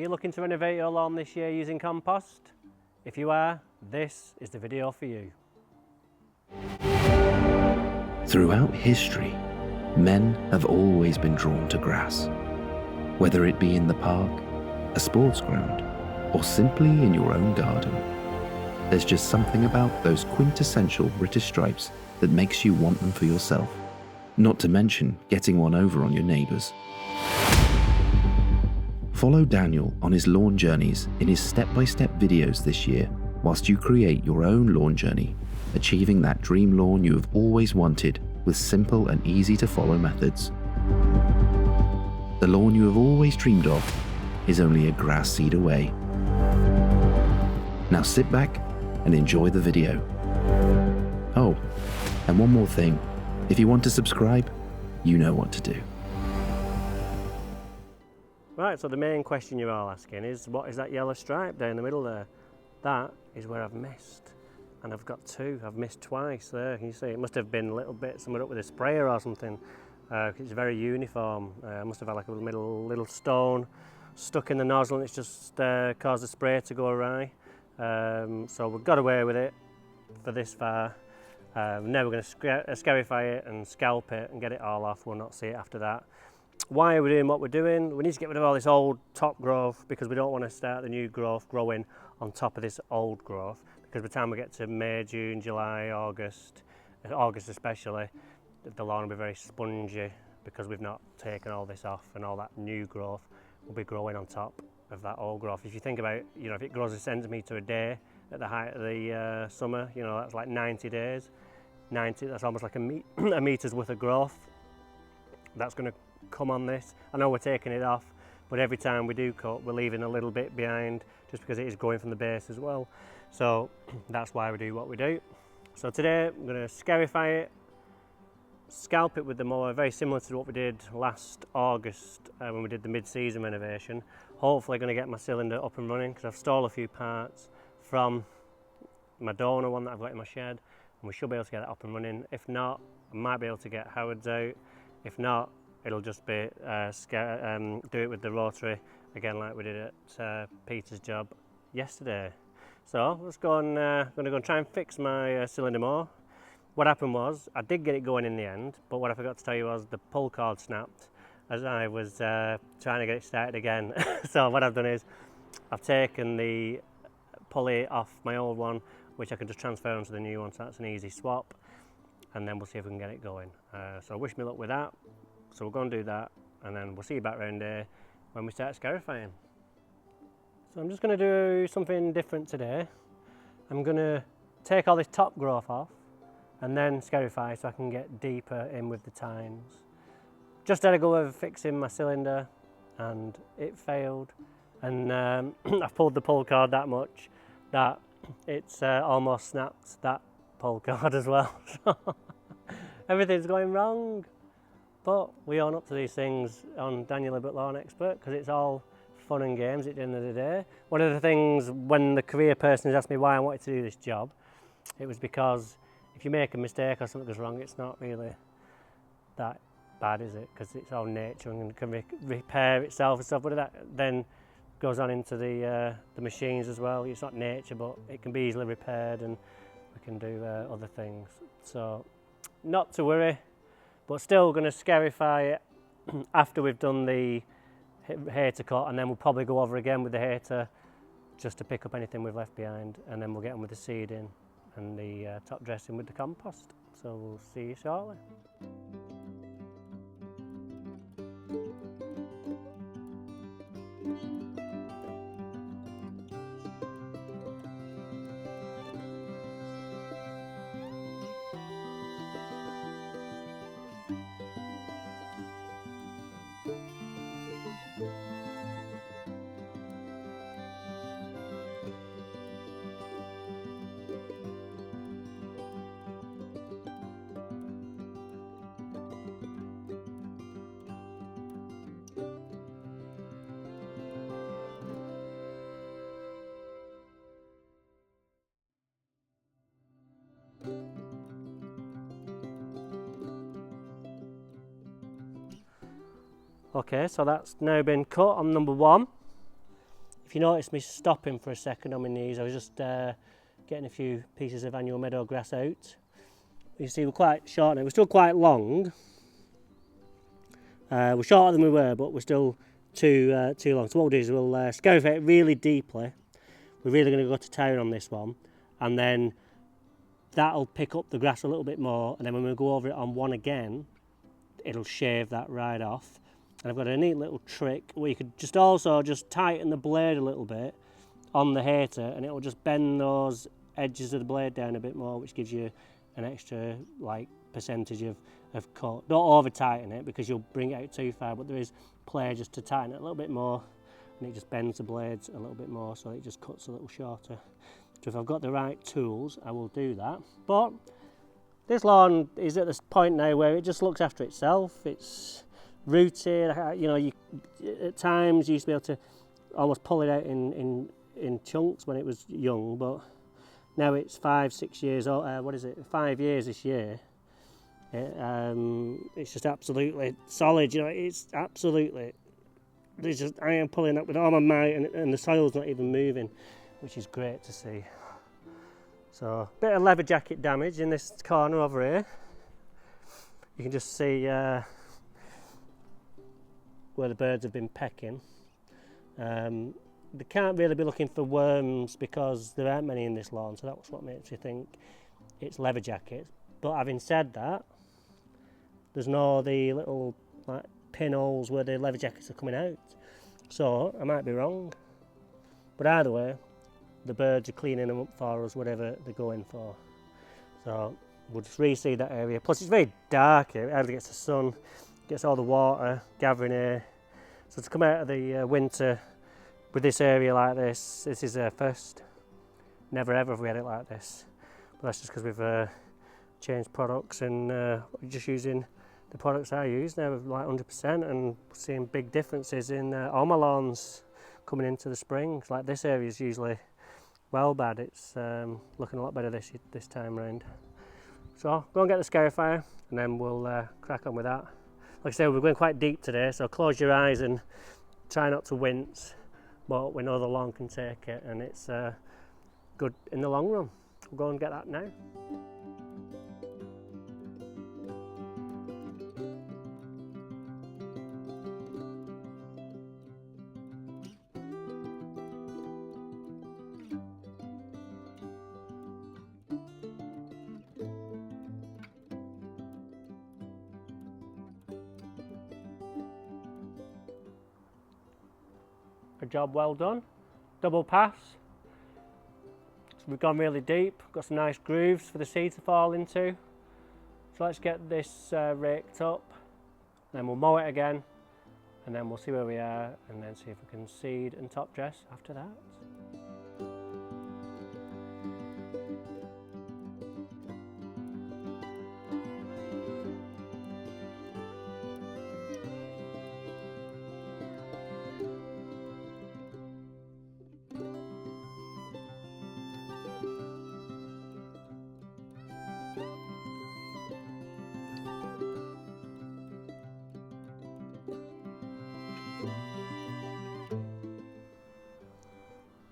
you looking to renovate your lawn this year using compost? If you are, this is the video for you. Throughout history, men have always been drawn to grass. Whether it be in the park, a sports ground, or simply in your own garden, there's just something about those quintessential British stripes that makes you want them for yourself, not to mention getting one over on your neighbours. Follow Daniel on his lawn journeys in his step-by-step videos this year, whilst you create your own lawn journey, achieving that dream lawn you have always wanted with simple and easy to follow methods. The lawn you have always dreamed of is only a grass seed away. Now sit back and enjoy the video. Oh, and one more thing, if you want to subscribe, you know what to do. Right, so the main question you're all asking is, what is that yellow stripe down the middle there? That is where I've missed, and I've got two. I've missed twice there. Can you see? It must have been a little bit somewhere up with a sprayer or something. It's very uniform. I must have had like a little stone stuck in the nozzle, and it's just caused the spray to go awry. So we've got away with it for this far. Now we're going to scarify it and scalp it and get it all off. We'll not see it after that. Why are we doing what we're doing? We need to get rid of all this old top growth because we don't want to start the new growth growing on top of this old growth, because by the time we get to May, June, July, August especially, the lawn will be very spongy because we've not taken all this off, and all that new growth will be growing on top of that old growth. If you think about, you know, if it grows a centimetre a day at the height of the summer, you know, that's like 90 days. 90, that's almost like a metre's worth of growth. That's going to come on this. I know we're taking it off, but every time we do cut, we're leaving a little bit behind just because it is growing from the base as well. So that's why we do what we do. So today I'm going to scarify it, scalp it with the mower, very similar to what we did last August when we did the mid-season renovation. Hopefully going to get my cylinder up and running because I've stole a few parts from my donor one that I've got in my shed, and we should be able to get it up and running. If not, I might be able to get Howard's out. If not, it'll just be do it with the rotary again like we did at Peter's job yesterday. So let's go and going to go and try and fix my cylinder mower. What happened was I did get it going in the end, but what I forgot to tell you was the pull cord snapped as I was trying to get it started again. So what I've done is I've taken the pulley off my old one, which I can just transfer onto the new one, so that's an easy swap, and then we'll see if we can get it going. So wish me luck with that. So we're going to do that, and then we'll see you back around here when we start scarifying. So I'm just going to do something different today. I'm going to take all this top growth off and then scarify so I can get deeper in with the tines. Just had a go of fixing my cylinder and it failed, and I've pulled the pull cord that much that it's almost snapped that pull cord as well. So everything's going wrong. But we own up to these things on Daniel Hibbert Lawn Expert because it's all fun and games at the end of the day. One of the things when the career person has asked me why I wanted to do this job, it was because if you make a mistake or something goes wrong, it's not really that bad, is it? Because it's all nature and can repair itself and stuff. But that then goes on into the machines as well. It's not nature, but it can be easily repaired, and we can do other things. So not to worry. But still going to scarify it after we've done the hater cut, and then we'll probably go over again with the hater just to pick up anything we've left behind, and then we'll get on with the seeding and the top dressing with the compost. So we'll see you shortly. Okay, so that's now been cut on number one. you notice me stopping for a second on my knees, I was just getting a few pieces of annual meadow grass out. You see we're quite short now, we're still quite long. We're shorter than we were, but we're still too long. So what we'll do is we'll scarify it really deeply. We're really going to go to town on this one, and then that'll pick up the grass a little bit more, and then when we go over it on one again, it'll shave that right off. And I've got a neat little trick where you could just also just tighten the blade a little bit on the hater, and it will just bend those edges of the blade down a bit more, which gives you an extra like percentage of cut. Don't over tighten it because you'll bring it out too far, but there is play just to tighten it a little bit more, and it just bends the blades a little bit more so it just cuts a little shorter. So if I've got the right tools, I will do that. But this lawn is at this point now where it just looks after itself. It's rooted, you know, at times you used to be able to almost pull it out in chunks when it was young, but now it's 5-6 years old. 5 years this year. It's just absolutely solid, you know, it's absolutely, I am pulling up with all my might, and the soil's not even moving, which is great to see. So, a bit of leather jacket damage in this corner over here. You can just see where the birds have been pecking. They can't really be looking for worms because there aren't many in this lawn, so that's what makes you think it's leather jackets. But having said that, there's no the little like pinholes where the leather jackets are coming out. So I might be wrong. But either way, the birds are cleaning them up for us, whatever they're going for. So we'll just reseed that area. Plus it's very dark here, it hardly gets the sun, gets all the water gathering here. So to come out of the winter with this area like this is a first. Never ever have we had it like this. But that's just because we've changed products, and we're just using the products I use now of like 100%, and seeing big differences in all my lawns coming into the spring. Like this area is usually well bad, it's looking a lot better this time round. So go and get the scarifier and then we'll crack on with that. Like I said, we're going quite deep today, so close your eyes and try not to wince, but we know the lawn can take it, and it's good in the long run. We'll go and get that now. A job well done, double pass. So we've gone really deep, got some nice grooves for the seed to fall into. So let's get this raked up, then we'll mow it again, and then we'll see where we are, and then see if we can seed and top dress after that.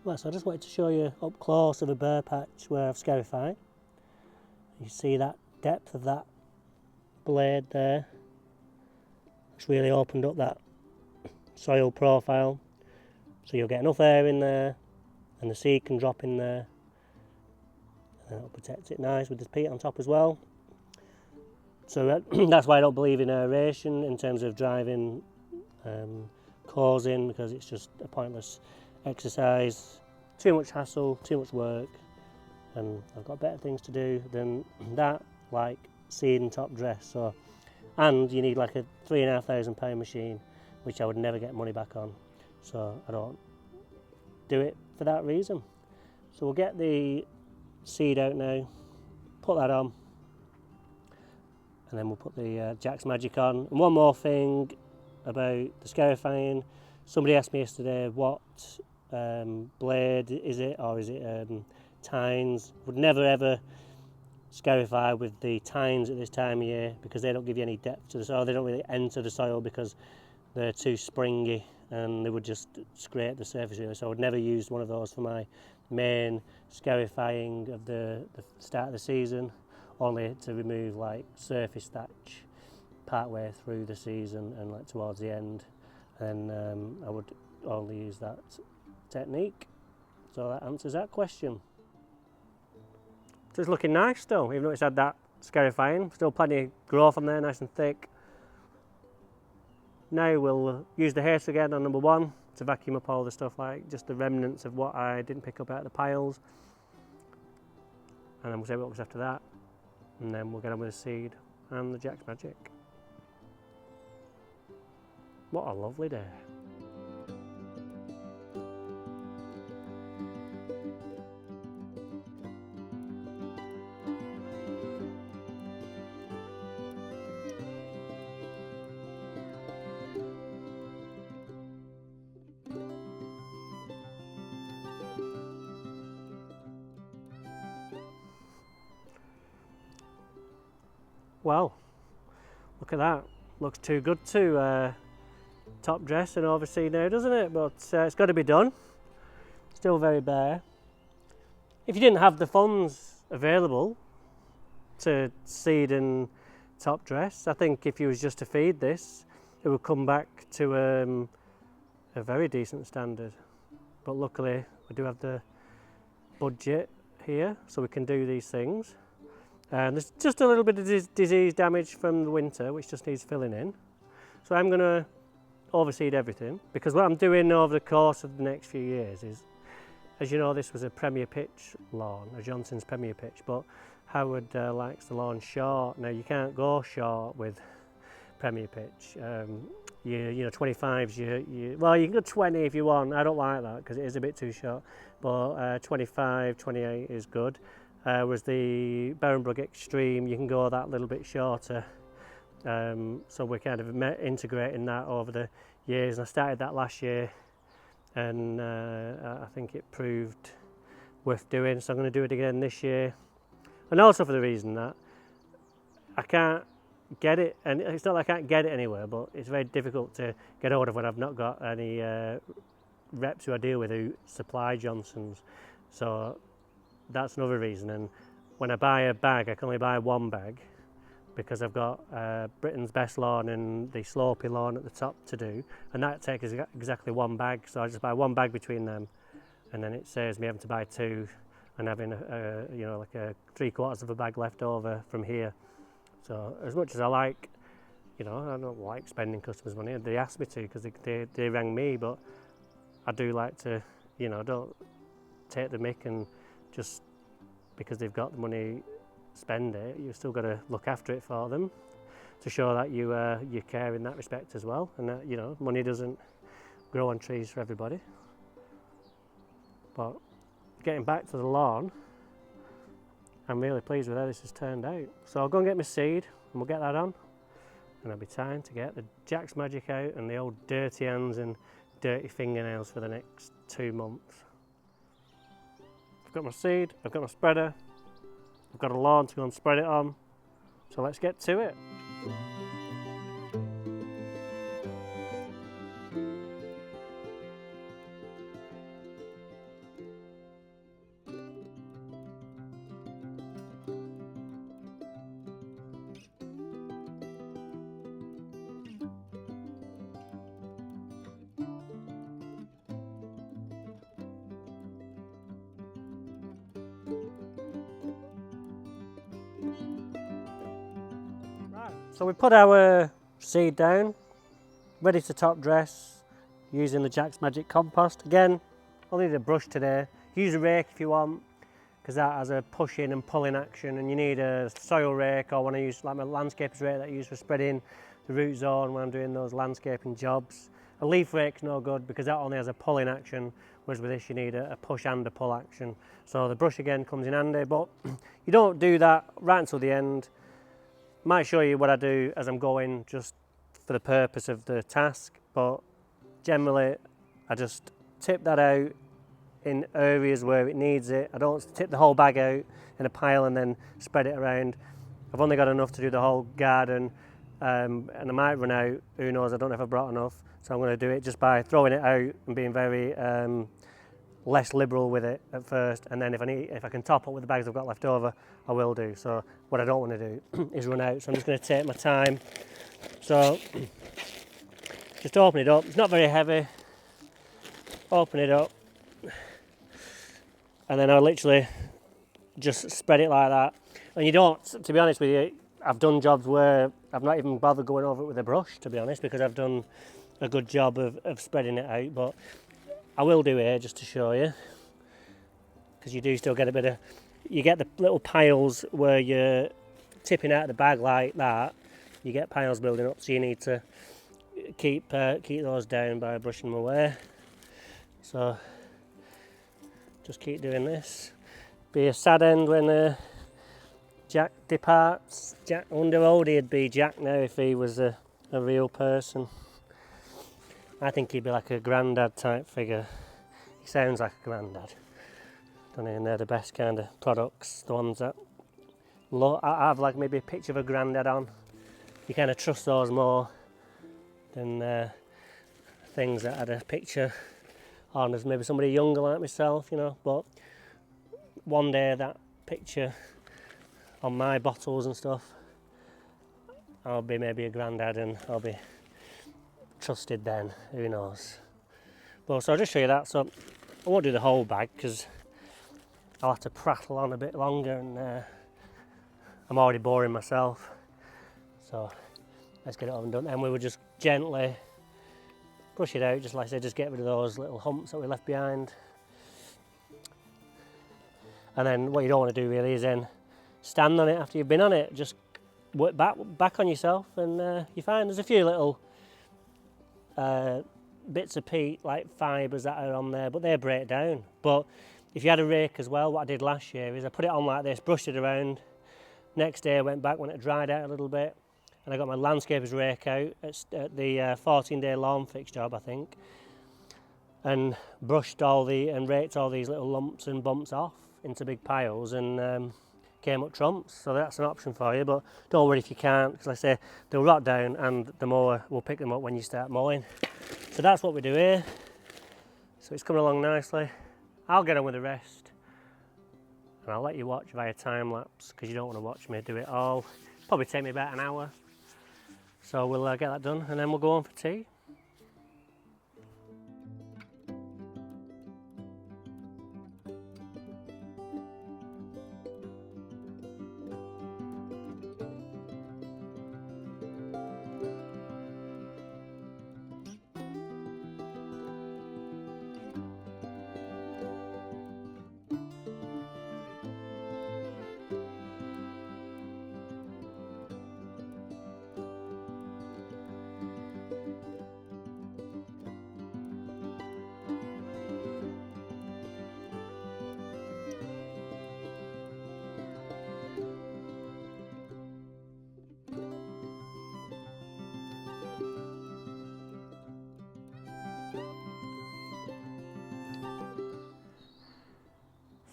Well, so I just wanted to show you up close of a bare patch where I've scarified. You see that depth of that blade there. It's really opened up that soil profile. So you'll get enough air in there and the seed can drop in there. And then it'll protect it nice with the peat on top as well. So that's why I don't believe in aeration in terms of driving cores in, because it's just a pointless exercise, too much hassle, too much work, and I've got better things to do than that, like seed and top dress. So, and you need like a £3,500 machine, which I would never get money back on, so I don't do it for that reason. So we'll get the seed out now, put that on, and then we'll put the Jack's Magic on. And one more thing about the scarifying, somebody asked me yesterday what blade is it, or is it tines. Would never ever scarify with the tines at this time of year because they don't give you any depth to the soil. They don't really enter the soil because they're too springy and they would just scrape the surface really. So I would never use one of those for my main scarifying of the start of the season, only to remove like surface thatch part way through the season and like towards the end, and I would only use that technique. So that answers that question. So it's looking nice still, even though it's had that scarifying. Still plenty of growth on there, nice and thick. Now we'll use the haste again on number 1 to vacuum up all the stuff, like just the remnants of what I didn't pick up out of the piles. And then we'll see what was after that. And then we'll get on with the seed and the Jack's Magic. What a lovely day. Well, look at that. Looks too good to top dress and oversee now, doesn't it? But it's got to be done. Still very bare. If you didn't have the funds available to seed and top dress, I think if you was just to feed this, it would come back to a very decent standard. But luckily, we do have the budget here, so we can do these things. And there's just a little bit of disease damage from the winter, which just needs filling in. So I'm going to overseed everything, because what I'm doing over the course of the next few years is, as you know, this was a Premier Pitch lawn, a Johnson's Premier Pitch, but Howard likes the lawn short. Now you can't go short with Premier Pitch. You know, 25s, well, you can go 20 if you want. I don't like that because it is a bit too short, but 25, 28 is good. Whereas the Barenbrug Extreme, you can go that little bit shorter. So we're kind of integrating that over the years. And I started that last year, and I think it proved worth doing. So I'm going to do it again this year. And also for the reason that I can't get it, and it's not like I can't get it anywhere, but it's very difficult to get hold of when I've not got any reps who I deal with who supply Johnson's. So that's another reason. And when I buy a bag, I can only buy one bag because I've got Britain's Best Lawn and the Slopey Lawn at the top to do, and that takes exactly one bag. So I just buy one bag between them, and then it saves me having to buy two and having you know, like a 3/4 of a bag left over from here. So as much as I like, you know, I don't like spending customers' money. They ask me to because they rang me, but I do like to, you know, don't take the mick and just because they've got the money, spend it. You've still got to look after it for them to show that you care in that respect as well, and that, you know, money doesn't grow on trees for everybody. But getting back to the lawn, I'm really pleased with how this has turned out. So I'll go and get my seed and we'll get that on, and it'll be time to get the Jack's Magic out and the old dirty hands and dirty fingernails for the next 2 months. I've got my seed, I've got my spreader, I've got a lawn to go and spread it on, so let's get to it. So we put our seed down, ready to top dress, using the Jack's Magic compost. Again, I'll need a brush today. Use a rake if you want, because that has a pushing and pulling action, and you need a soil rake, or when I use like my landscaper's rake that I use for spreading the root zone when I'm doing those landscaping jobs. A leaf rake's no good because that only has a pulling action, whereas with this you need a push and a pull action. So the brush again comes in handy, but you don't do that right until the end. Might show you what I do as I'm going, just for the purpose of the task, but generally I just tip that out in areas where it needs it. I don't tip the whole bag out in a pile and then spread it around. I've only got enough to do the whole garden, and I might run out, who knows, I don't know if I've brought enough, so I'm going to do it just by throwing it out and being very less liberal with it at first, and then if I can top up with the bags I've got left over, I will do. So what I don't want to do is run out, so I'm just going to take my time. So just open it up, it's not very heavy, open it up, and then I'll literally just spread it like that. And you don't, to be honest with you, I've done jobs where I've not even bothered going over it with a brush, to be honest, because I've done a good job of spreading it out. But I will do here just to show you, because you do still get a bit of, you get the little piles where you're tipping out of the bag like that, you get piles building up, so you need to keep those down by brushing them away. So just keep doing this. Be a sad end when Jack departs. Jack, I wonder how old he'd be, Jack, now, if he was a real person. I think he'd be like a granddad type figure. He sounds like a granddad. Don't even know, the best kind of products, the ones that I have like maybe a picture of a granddad on. You kind of trust those more than things that had a picture on as maybe somebody younger like myself, you know. But one day that picture on my bottles and stuff, I'll be maybe a granddad and I'll be trusted then, who knows. But so I'll just show you that. So I won't do the whole bag because I'll have to prattle on a bit longer, and I'm already boring myself. So let's get it over and done. And we would just gently brush it out, just like I said, just get rid of those little humps that we left behind. And then what you don't want to do really is then stand on it after you've been on it. Just work back on yourself, and you find there's a few little bits of peat, like fibres that are on there, but they break down. But if you had a rake as well, what I did last year is I put it on like this, brushed it around. Next day I went back when it dried out a little bit, and I got my landscaper's rake out at the 14-day lawn fix job, I think, and brushed and raked all these little lumps and bumps off into big piles, and came up trumps. So that's an option for you, but don't worry if you can't, because like I say, they'll rot down and the mower will pick them up when you start mowing. So that's what we do here. So it's coming along nicely. I'll get on with the rest, and I'll let you watch via time lapse, because you don't want to watch me do it all. Probably take me about an hour. So we'll get that done, and then we'll go on for tea.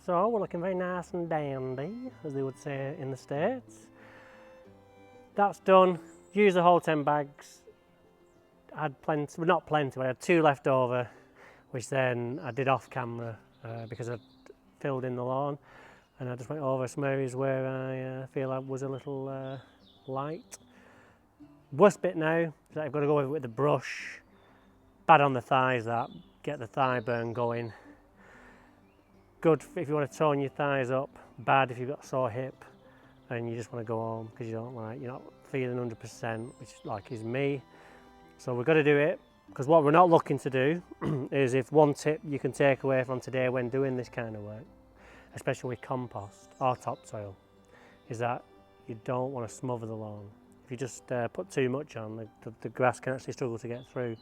So we're looking very nice and dandy, as they would say in the States. That's done. Used the whole 10 bags. I had plenty, well, not plenty, but I had 2 left over, which then I did off camera because I'd filled in the lawn, and I just went over some areas where I feel I was a little light. Worst bit now is that I've got to go over with the brush. Bad on the thighs, that, get the thigh burn going. Good if you want to tone your thighs up, bad if you've got a sore hip and you just want to go home because you're not feeling 100%, which like is me. So we've got to do it, because what we're not looking to do is, if one tip you can take away from today when doing this kind of work, especially with compost or topsoil, is that you don't want to smother the lawn. If you just put too much on, the grass can actually struggle to get through.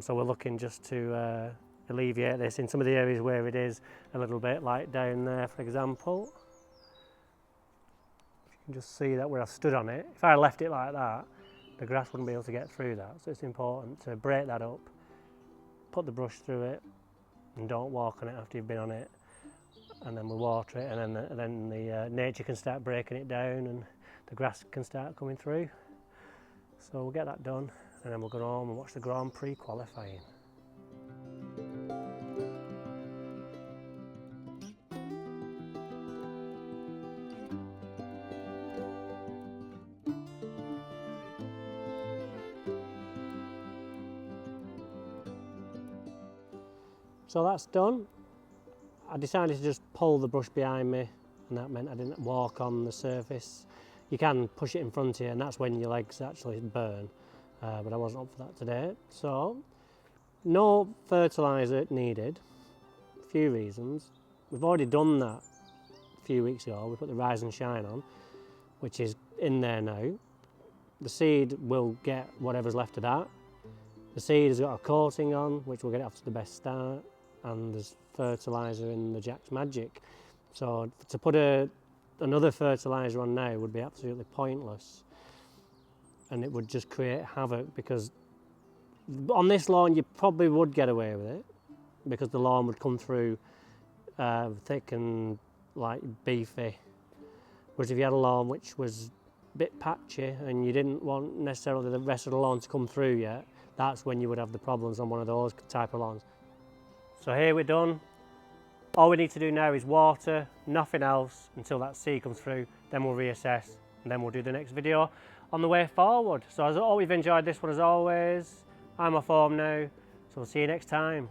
So we're looking just to alleviate this in some of the areas where it is a little bit, like down there for example. You can just see that where I've stood on it. If I left it like that, the grass wouldn't be able to get through that. So it's important to break that up, put the brush through it, and don't walk on it after you've been on it. And then we'll water it, and then the nature can start breaking it down and the grass can start coming through. So we'll get that done and then we'll go home and watch the Grand Prix qualifying. So that's done. I decided to just pull the brush behind me, and that meant I didn't walk on the surface. You can push it in front of you and that's when your legs actually burn, but I wasn't up for that today. So no fertiliser needed, a few reasons. We've already done that a few weeks ago. We put the Rise and Shine on, which is in there now. The seed will get whatever's left of that. The seed has got a coating on, which will get it off to the best start, and there's fertiliser in the Jack's Magic. So to put another fertiliser on now would be absolutely pointless, and it would just create havoc, because on this lawn you probably would get away with it because the lawn would come through thick and like beefy. Whereas if you had a lawn which was a bit patchy and you didn't want necessarily the rest of the lawn to come through yet, that's when you would have the problems on one of those type of lawns. So here we're done. All we need to do now is water, nothing else, until that seed comes through. Then we'll reassess and then we'll do the next video on the way forward. So I hope you've enjoyed this one as always. I'm off home now, so we'll see you next time.